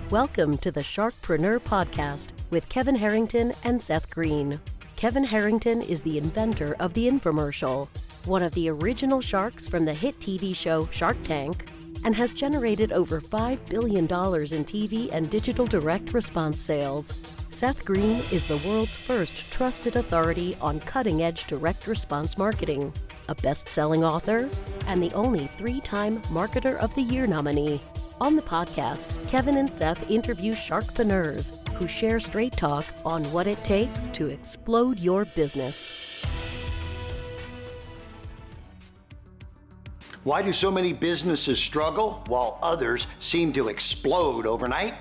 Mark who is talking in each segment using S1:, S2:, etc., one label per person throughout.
S1: Welcome to the Sharkpreneur podcast with Kevin Harrington and Seth Greene. Kevin Harrington is the inventor of the infomercial, one of the original sharks from the hit TV show Shark Tank, and has generated over $5 billion in TV and digital direct response sales. Seth Greene is the world's first trusted authority on cutting-edge direct response marketing, a best-selling author, and the only 3-time Marketer of the Year nominee. On the podcast, Kevin and Seth interview sharkpreneurs who share straight talk on what it takes to explode your business.
S2: Why do so many businesses struggle while others seem to explode overnight?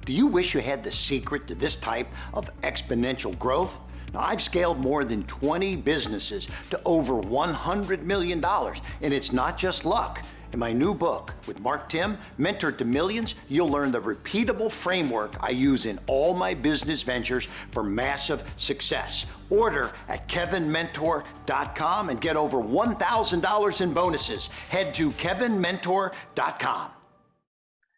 S2: Do you wish you had the secret to this type of exponential growth? Now, I've scaled more than 20 businesses to over $100 million, and it's not just luck. In my new book with Mark Tim, Mentor to Millions, you'll learn the repeatable framework I use in all my business ventures for massive success. Order at kevinmentor.com and get over $1,000 in bonuses. Head to kevinmentor.com.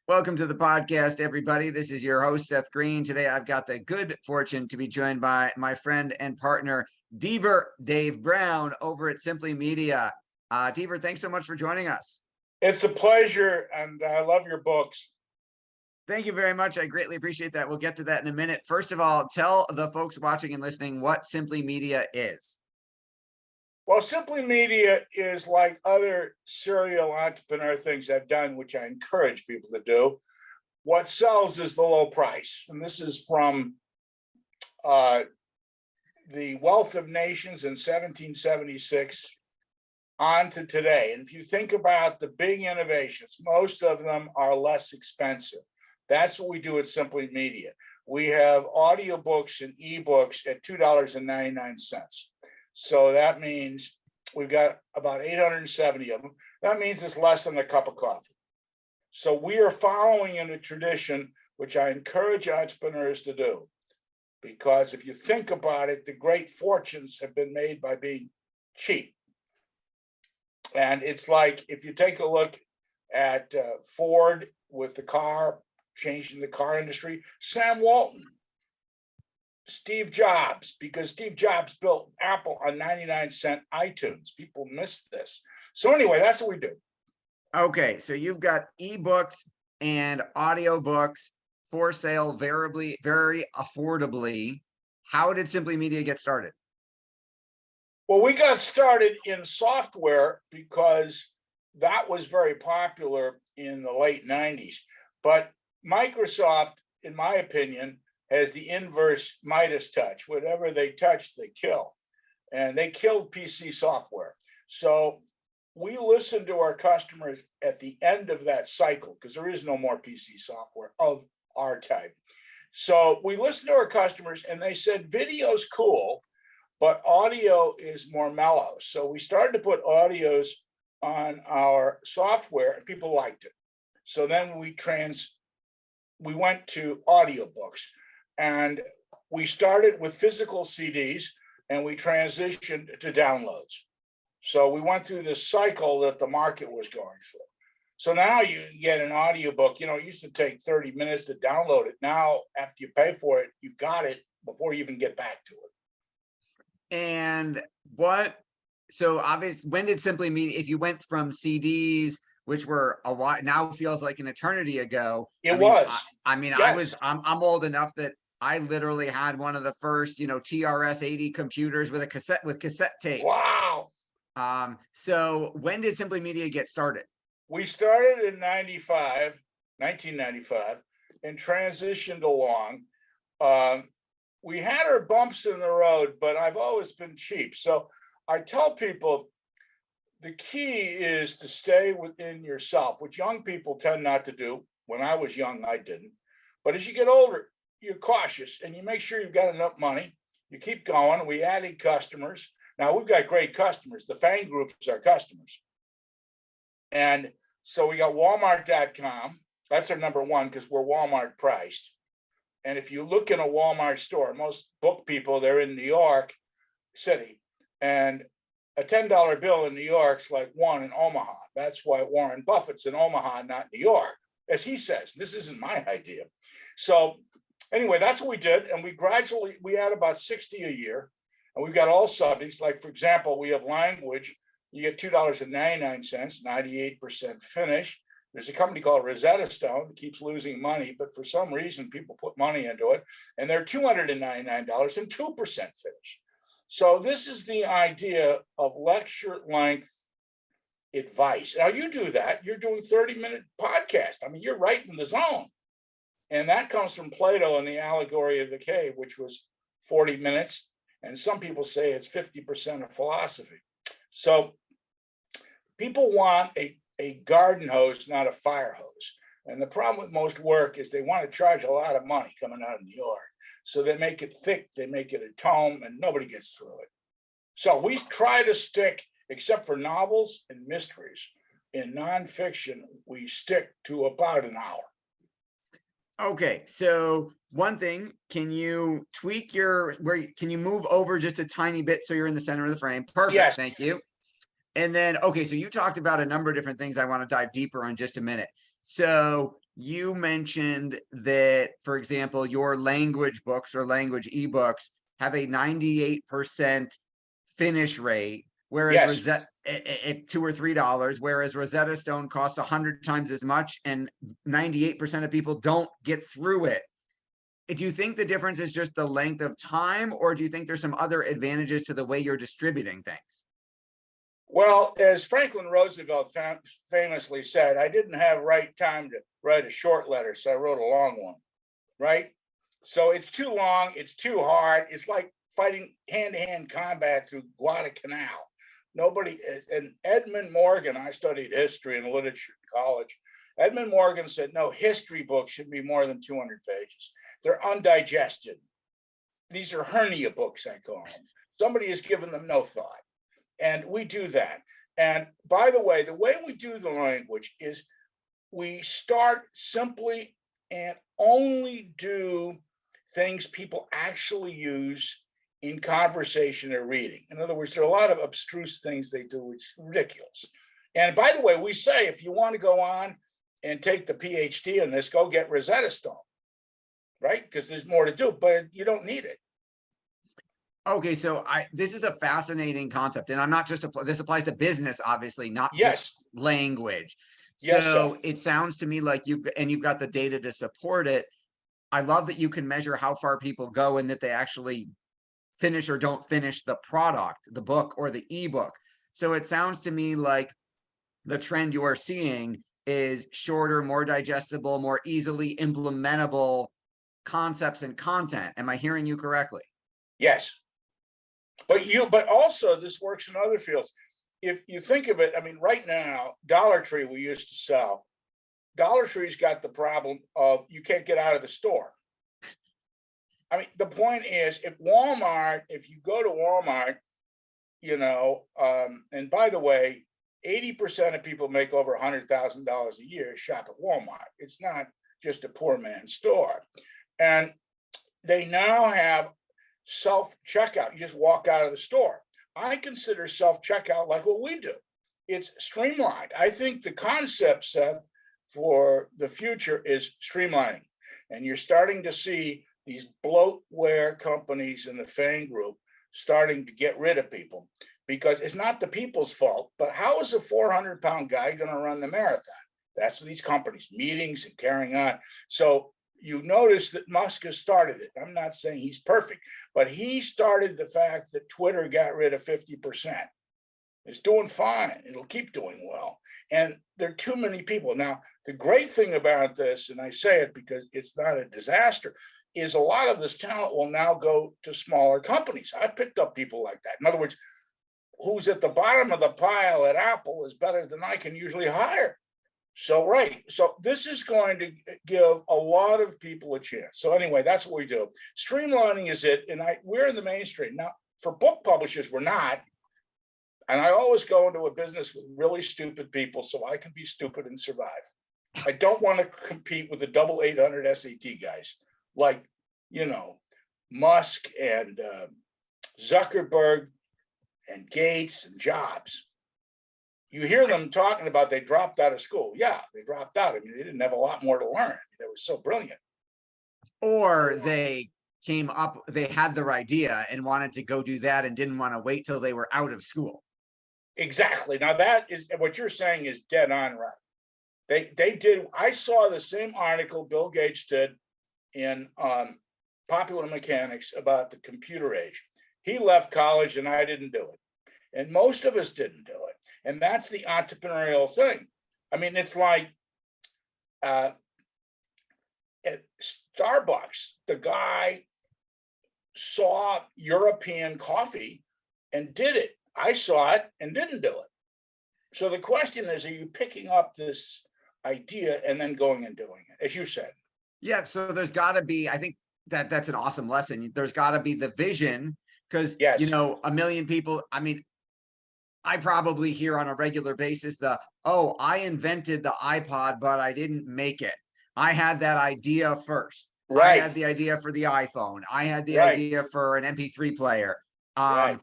S3: Welcome to the podcast, everybody. This is your host, Seth Greene. Today, I've got the good fortune to be joined by my friend and partner, Dave Brown, over at Simply Media. Deaver, thanks so much for joining us.
S4: It's a pleasure, and I love your books.
S3: Thank you very much. I greatly appreciate that. We'll get to that in a minute. First of all, tell the folks watching and listening what Simply Media is.
S4: Well, Simply Media is like other serial entrepreneur things I've done, which I encourage people to do. What sells is the low price. And this is from the Wealth of Nations in 1776 on to today. And if you think about the big innovations, most of them are less expensive. That's what we do at Simply Media. We have audiobooks and ebooks at $2.99. So that means we've got about 870 of them. That means it's less than a cup of coffee. So we are following in a tradition which I encourage entrepreneurs to do. Because if you think about it, the great fortunes have been made by being cheap. And it's like, if you take a look at Ford with the car, changing the car industry, Sam Walton, Steve Jobs, because Steve Jobs built Apple on 99-cent iTunes. People miss this. So anyway, that's what we do.
S3: Okay, so you've got ebooks and audiobooks for sale very affordably. How did Simply Media get started?
S4: Well, we got started in software because that was very popular in the late 90s. But Microsoft, in my opinion, has the inverse Midas touch. Whatever they touch, they kill. And they killed PC software. So we listened to our customers at the end of that cycle, because there is no more PC software of our type. So we listened to our customers and they said, video's cool, but audio is more mellow. So we started to put audios on our software and people liked it. So then we went to audiobooks, and we started with physical CDs and we transitioned to downloads. So we went through this cycle that the market was going through. So now you get an audiobook, it used to take 30 minutes to download it. Now, after you pay for it, you've got it before you even get back to it.
S3: And so obviously, when did Simply Media, if you went from CDs, which were a while, now feels like an eternity ago.
S4: Yes.
S3: I'm old enough that I literally had one of the first, TRS-80 computers with cassette tapes.
S4: Wow.
S3: So when did Simply Media get started?
S4: We started in 1995, and transitioned along. We had our bumps in the road, but I've always been cheap. So I tell people the key is to stay within yourself, which young people tend not to do. When I was young, I didn't. But as you get older, you're cautious and you make sure you've got enough money. You keep going. We added customers. Now we've got great customers. The FANG group is our customers. And so we got Walmart.com. That's our number one because we're Walmart priced. And if you look in a Walmart store, most book people, they're in New York City. And a $10 bill in New York's like one in Omaha. That's why Warren Buffett's in Omaha, not New York. as he says. This isn't my idea. So anyway, that's what we did. And we had about 60 a year. And we've got all subjects. Like, for example, we have language. You get $2.99, 98% finish. There's a company called Rosetta Stone that keeps losing money, but for some reason, people put money into it. And they're $299 and 2% finish. So this is the idea of lecture length advice. Now you do that. You're doing 30-minute podcast. I mean, you're right in the zone. And that comes from Plato and the allegory of the cave, which was 40 minutes. And some people say it's 50% of philosophy. So people want a garden hose, not a fire hose. And the problem with most work is they want to charge a lot of money coming out of New York. So they make it thick, they make it a tome, and nobody gets through it. So we try to stick, except for novels and mysteries, in nonfiction, we stick to about an hour.
S3: Okay, so one thing, can you tweak can you move over just a tiny bit so you're in the center of the frame? Perfect,
S4: Yes.
S3: Thank you. And then, okay, so you talked about a number of different things I want to dive deeper on just a minute. So you mentioned that, for example, your language books or language ebooks have a 98% finish rate, whereas
S4: Yes.
S3: at $2 or $3, whereas Rosetta Stone costs 100 times as much, and 98% of people don't get through it. Do you think the difference is just the length of time, or do you think there's some other advantages to the way you're distributing things?
S4: Well, as Franklin Roosevelt famously said, I didn't have right time to write a short letter, so I wrote a long one, right? So it's too long, it's too hard. It's like fighting hand-to-hand combat through Guadalcanal. Nobody, and Edmund Morgan, I studied history and literature in college. Edmund Morgan said, no, history books should be more than 200 pages. They're undigested. These are hernia books, I call them. Somebody has given them no thought. And we do that. And by the way we do the language is we start simply and only do things people actually use in conversation or reading. In other words, there are a lot of abstruse things they do, which is ridiculous. And by the way, we say, if you want to go on and take the PhD in this, go get Rosetta Stone, right? Because there's more to do, but you don't need it.
S3: Okay, so this is a fascinating concept, and I'm not just this applies to business, obviously, not
S4: Yes.
S3: just language.
S4: Yes,
S3: So
S4: sir.
S3: it sounds to me like you've got the data to support it. I love that you can measure how far people go and that they actually finish or don't finish the product, the book or the ebook. So it sounds to me like the trend you are seeing is shorter, more digestible, more easily implementable concepts and content. Am I hearing you correctly?
S4: Yes. But also this works in other fields. If you think of it, I mean, right now, Dollar Tree we used to sell. Dollar Tree's got the problem of you can't get out of the store. I mean, the point is, if you go to Walmart, and by the way, 80% of people make over $100,000 a year shop at Walmart. It's not just a poor man's store. And they now have self-checkout. You just walk out of the store. I consider self-checkout like what we do. It's streamlined. I think the concept, Seth, for the future is streamlining. And you're starting to see these bloatware companies in the FANG group starting to get rid of people, because it's not the people's fault, but how is a 400-pound guy going to run the marathon? That's these companies, meetings and carrying on. So you notice that Musk has started it. I'm not saying he's perfect, but he started the fact that Twitter got rid of 50%. It's doing fine. It'll keep doing well. And there are too many people. Now, the great thing about this, and I say it because it's not a disaster, is a lot of this talent will now go to smaller companies. I picked up people like that. In other words, who's at the bottom of the pile at Apple is better than I can usually hire. So, right. So this is going to give a lot of people a chance. So anyway, that's what we do. Streamlining is it. And we're in the mainstream. Now, for book publishers, we're not. And I always go into a business with really stupid people so I can be stupid and survive. I don't want to compete with the double 800 SAT guys like, Musk and Zuckerberg and Gates and Jobs. You hear them talking about they dropped out of school. Yeah, they dropped out. I mean, they didn't have a lot more to learn. They were so brilliant.
S3: Or they had their idea and wanted to go do that and didn't want to wait till they were out of school.
S4: Exactly. Now that is what you're saying is dead on right. They did. I saw the same article Bill Gates did in Popular Mechanics about the computer age. He left college and I didn't do it. And most of us didn't do it. And that's the entrepreneurial thing. I mean, it's like at Starbucks, the guy saw European coffee and did it. I saw it and didn't do it. So the question is, are you picking up this idea and then going and doing it, as you said?
S3: Yeah. So there's got to be, I think that's an awesome lesson. There's got to be the vision because,
S4: yes,
S3: you know, a million people, I mean, I probably hear on a regular basis oh, I invented the iPod, but I didn't make it. I had that idea first.
S4: Right.
S3: I had the idea for the iPhone. I had the
S4: right.
S3: idea for an MP3 player.
S4: Right.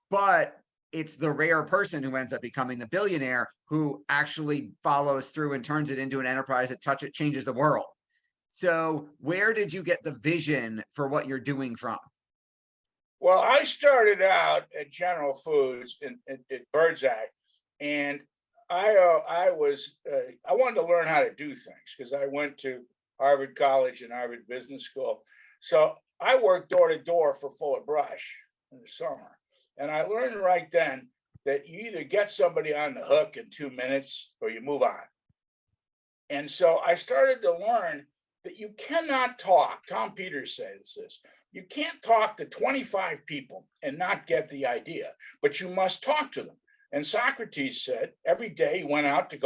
S3: But it's the rare person who ends up becoming the billionaire who actually follows through and turns it into an enterprise that changes the world. So where did you get the vision for what you're doing from?
S4: Well, I started out at General Foods at Bird's Eye, and I wanted to learn how to do things because I went to Harvard College and Harvard Business School. So I worked door to door for Fuller Brush in the summer. And I learned right then that you either get somebody on the hook in 2 minutes or you move on. And so I started to learn that you cannot talk. Tom Peters says this. You can't talk to 25 people and not get the idea, but you must talk to them. And Socrates said every day he went out to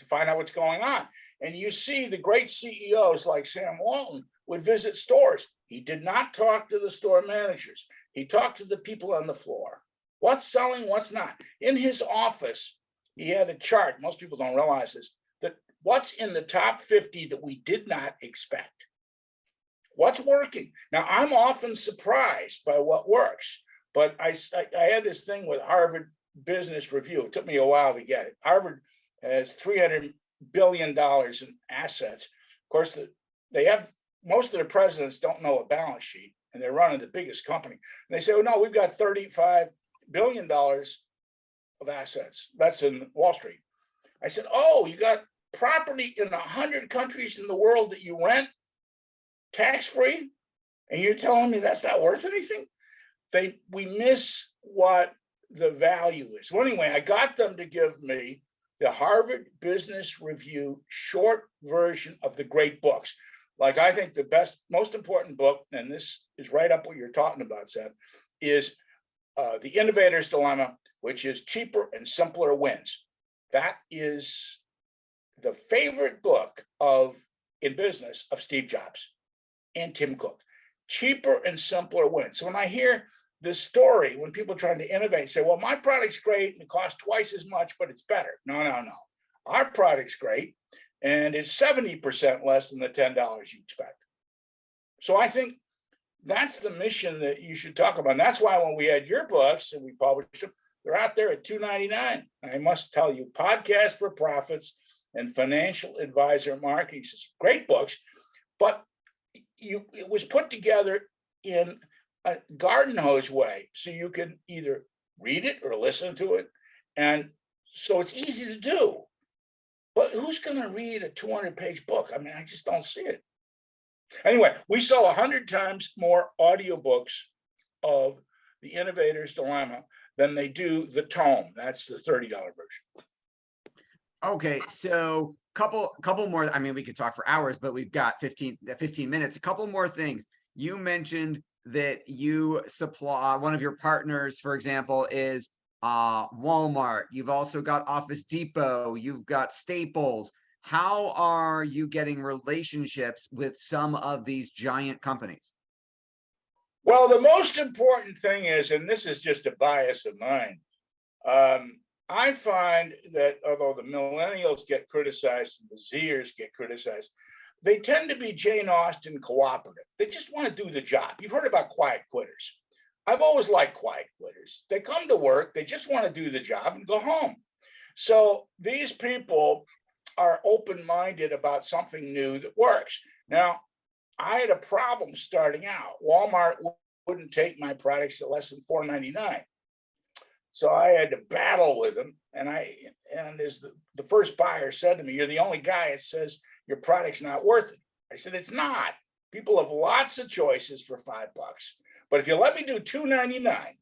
S4: find out what's going on. And you see the great CEOs like Sam Walton would visit stores. He did not talk to the store managers. He talked to the people on the floor. What's selling, what's not. In his office, he had a chart. Most people don't realize this, that what's in the top 50 that we did not expect. What's working? Now, I'm often surprised by what works, but I had this thing with Harvard Business Review. It took me a while to get it. Harvard has $300 billion in assets. Of course, they have, most of the presidents don't know a balance sheet, and they're running the biggest company. And they say, oh, no, we've got $35 billion of assets. That's in Wall Street. I said, oh, you got property in 100 countries in the world that you rent tax-free? And you're telling me that's not worth anything? We miss what the value is. Well, anyway, I got them to give me the Harvard Business Review short version of the great books. Like, I think the best, most important book, and this is right up what you're talking about, Seth, is The Innovator's Dilemma, which is Cheaper and Simpler Wins. That is the favorite book in business of Steve Jobs and Tim Cook. Cheaper and simpler wins. So when I hear this story, when people are trying to innovate, say, well, my product's great and it costs twice as much, but it's better. No. Our product's great and it's 70% less than the $10 you expect. So I think that's the mission that you should talk about. And that's why when we had your books and we published them, they're out there at $2.99. I must tell you, Podcast for Profits and Financial Advisor Marketing, great books, but it was put together in a garden hose way, so you can either read it or listen to it, and so it's easy to do. But who's going to read a 200-page book? I mean, I just don't see it. Anyway, we sell 100 times more audiobooks of The Innovator's Dilemma than they do the tome. That's the $30 version.
S3: Okay, so couple more. I mean, we could talk for hours, but we've got 15 minutes. A couple more things. You mentioned that you supply, one of your partners, for example, is Walmart. You've also got Office Depot. You've got Staples. How are you getting relationships with some of these giant companies?
S4: Well, the most important thing is, and this is just a bias of mine, I find that although the millennials get criticized and the Zers get criticized, they tend to be Jane Austen cooperative. They just want to do the job. You've heard about quiet quitters. I've always liked quiet quitters. They come to work, they just want to do the job and go home. So these people are open-minded about something new that works. Now, I had a problem starting out. Walmart wouldn't take my products at less than $4.99. So I had to battle with them. And as the first buyer said to me, "You're the only guy that says your product's not worth it." I said, "It's not. People have lots of choices for $5. But if you let me do $2.99,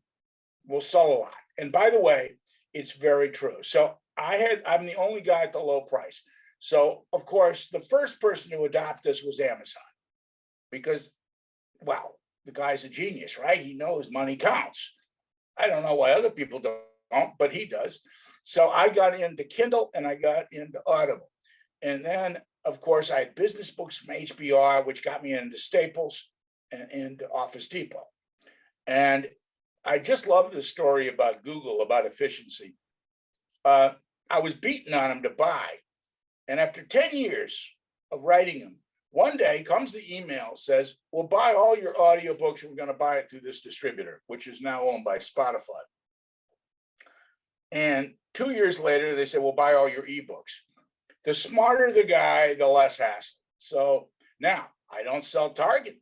S4: we'll sell a lot." And by the way, it's very true. So I'm the only guy at the low price. So of course, the first person to adopt this was Amazon, because, well, the guy's a genius, right? He knows money counts. I don't know why other people don't, but he does. So I got into Kindle and I got into Audible. And then, of course, I had business books from HBR, which got me into Staples and Office Depot. And I just love the story about Google, about efficiency. I was beating on them to buy. And after 10 years of writing them, one day comes the email, says, "We'll buy all your audiobooks and we're going to buy it through this distributor," which is now owned by Spotify. And 2 years later, they said, "We'll buy all your ebooks." The smarter the guy, the less hassle. So now I don't sell Target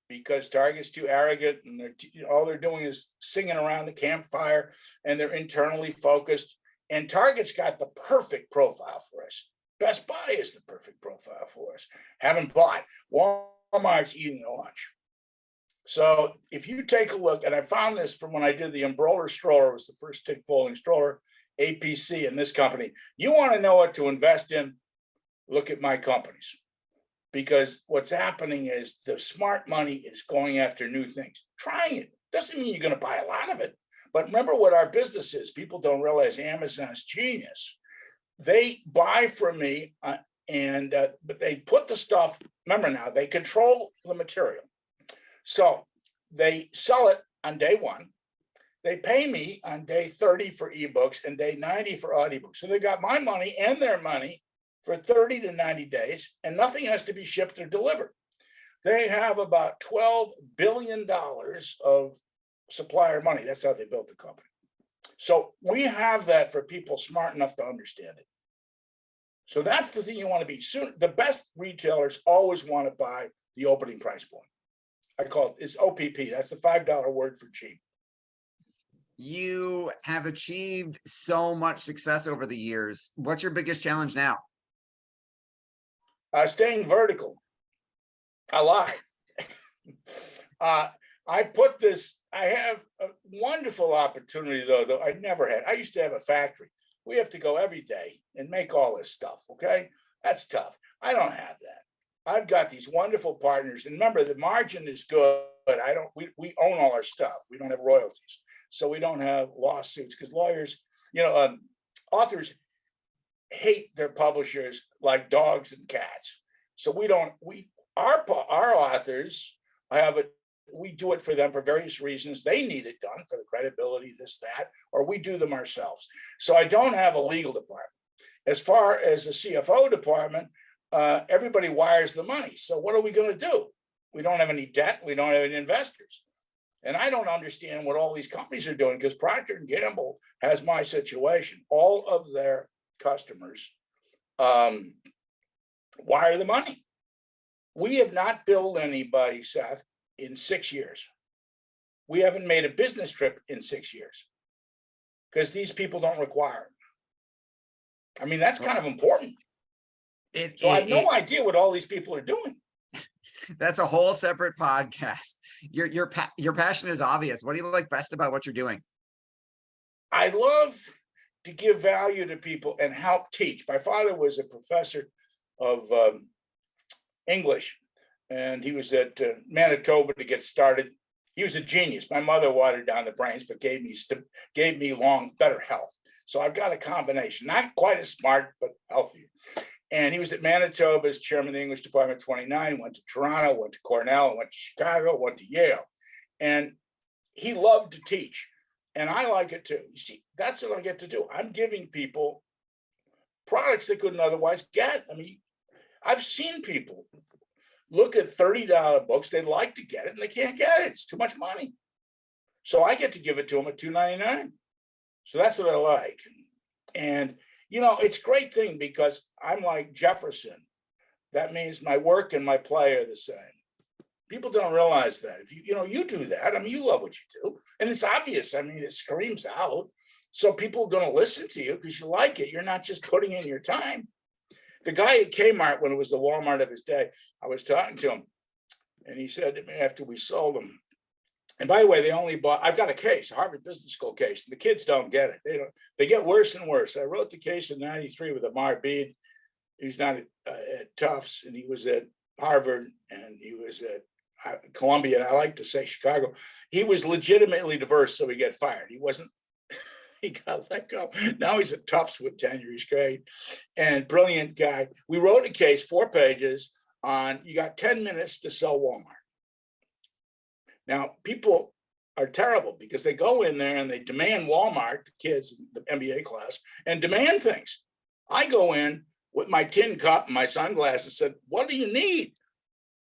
S4: because Target's too arrogant and all they're doing is singing around the campfire and they're internally focused. And Target's got the perfect profile for us. Best Buy is the perfect profile for us. Haven't bought. Walmart's eating their lunch. So if you take a look, and I found this from when I did the Umbroller stroller, it was the first stick folding stroller, APC in this company. You want to know what to invest in, look at my companies. Because what's happening is the smart money is going after new things. Trying it doesn't mean you're going to buy a lot of it. But remember what our business is. People don't realize Amazon's genius. They buy from me but they put the stuff, remember now, they control the material. So they sell it on day one. They pay me on day 30 for ebooks and day 90 for audiobooks. So they got my money and their money for 30 to 90 days, and nothing has to be shipped or delivered. They have about $12 billion of supplier money. That's how they built the company. So we have that for people smart enough to understand it. So that's the thing you want to be. Soon, the best retailers always want to buy the opening price point. I call it, it's OPP. That's the $5 word for cheap.
S3: You have achieved so much success over the years. What's your biggest challenge now?
S4: Staying vertical. I lie. I put this, I have a wonderful opportunity though I never had. I used to have a factory. We have to go every day and make all this stuff, okay? That's tough. I don't have that. I've got these wonderful partners. And remember, the margin is good. We own all our stuff. We don't have royalties. So we don't have lawsuits because lawyers, authors hate their publishers like dogs and cats. So our authors have it. We do it for them for various reasons. They need it done for the credibility, this, that, or we do them ourselves. So I don't have a legal department. As far as the CFO department, everybody wires the money. So what are we going to do? We don't have any debt. We don't have any investors. And I don't understand what all these companies are doing because Procter & Gamble has my situation. All of their customers wire the money. We have not billed anybody, Seth, in 6 years. We haven't made a business trip in 6 years because these people don't require it. I mean, that's kind of important. So I have no idea what all these people are doing.
S3: That's a whole separate podcast. Your passion is obvious. What do you like best about what you're doing?
S4: I love to give value to people and help teach. My father was a professor of English, and he was at Manitoba to get started. He was a genius. My mother watered down the brains, but gave me better health. So I've got a combination, not quite as smart, but healthier. And he was at Manitoba as chairman of the English department 29, went to Toronto, went to Cornell, went to Chicago, went to Yale. And he loved to teach. And I like it too. You see, that's what I get to do. I'm giving people products they couldn't otherwise get. I mean, I've seen people look at $30 books, they'd like to get it, and they can't get it. It's too much money. So I get to give it to them at $2.99. So that's what I like. And it's a great thing because I'm like Jefferson. That means my work and my play are the same. People don't realize that. If you do that, I mean, you love what you do. And it's obvious. I mean, it screams out. So people are going to listen to you because you like it. You're not just putting in your time. The guy at Kmart, when it was the Walmart of his day, I was talking to him and he said to me after we sold them, and by the way, I've got a case, a Harvard Business School case. And the kids don't get it. They get worse and worse. I wrote the case in 93 with Amar Bede. He's not at Tufts, and he was at Harvard, and he was at Columbia, and I like to say Chicago. He was legitimately diverse, so he got fired. He wasn't, he got let go. Now he's at Tufts with tenure. He's great and brilliant guy. We wrote a case, 4 pages, on you got 10 minutes to sell Walmart. Now, people are terrible because they go in there and they demand Walmart, the kids, the MBA class, and demand things. I go in with my tin cup and my sunglasses and said, what do you need?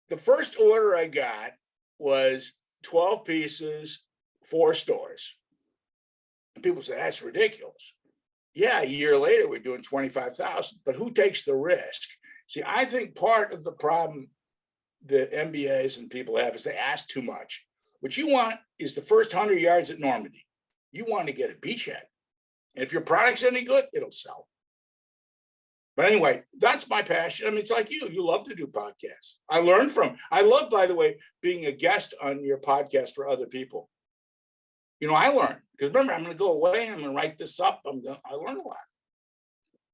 S4: The first order I got was 12 pieces, 4 stores. And people say, that's ridiculous. Yeah, a year later, we're doing 25,000, but who takes the risk? See, I think part of the problem the MBAs and people have is they ask too much. What you want is the first 100 yards at Normandy. You want to get a beachhead. And if your product's any good, it'll sell. But anyway, that's my passion. I mean, it's like you love to do podcasts. I love, by the way, being a guest on your podcast for other people. I learn because remember, I'm going to go away and I'm going to write this up. I learn a lot.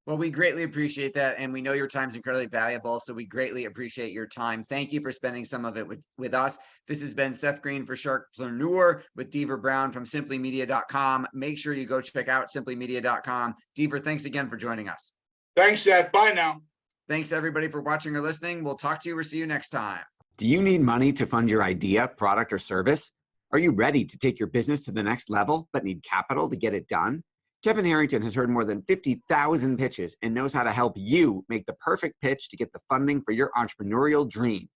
S3: Well, we greatly appreciate that. And we know your time is incredibly valuable. So we greatly appreciate your time. Thank you for spending some of it with us. This has been Seth Greene for Sharkpreneur with Deaver Brown from simplymedia.com. Make sure you go check out simplymedia.com. Deaver, thanks again for joining us.
S4: Thanks, Seth. Bye now.
S3: Thanks, everybody, for watching or listening. We'll talk to you or see you next time.
S5: Do you need money to fund your idea, product, or service? Are you ready to take your business to the next level, but need capital to get it done? Kevin Harrington has heard more than 50,000 pitches and knows how to help you make the perfect pitch to get the funding for your entrepreneurial dream.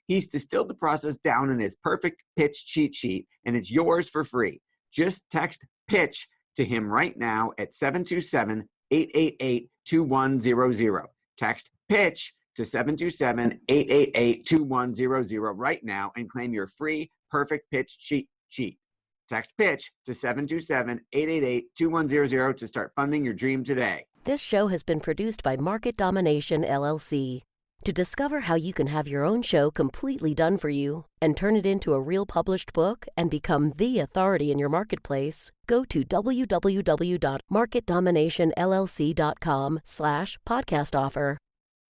S5: He's distilled the process down in his perfect pitch cheat sheet, and it's yours for free. Just text PITCH to him right now at 727-888-2100. Text PITCH to 727-888-2100 right now and claim your free perfect pitch cheat sheet. Text PITCH to 727-888-2100 to start funding your dream today.
S1: This show has been produced by Market Domination, LLC. To discover how you can have your own show completely done for you and turn it into a real published book and become the authority in your marketplace, go to www.marketdominationllc.com/podcast offer.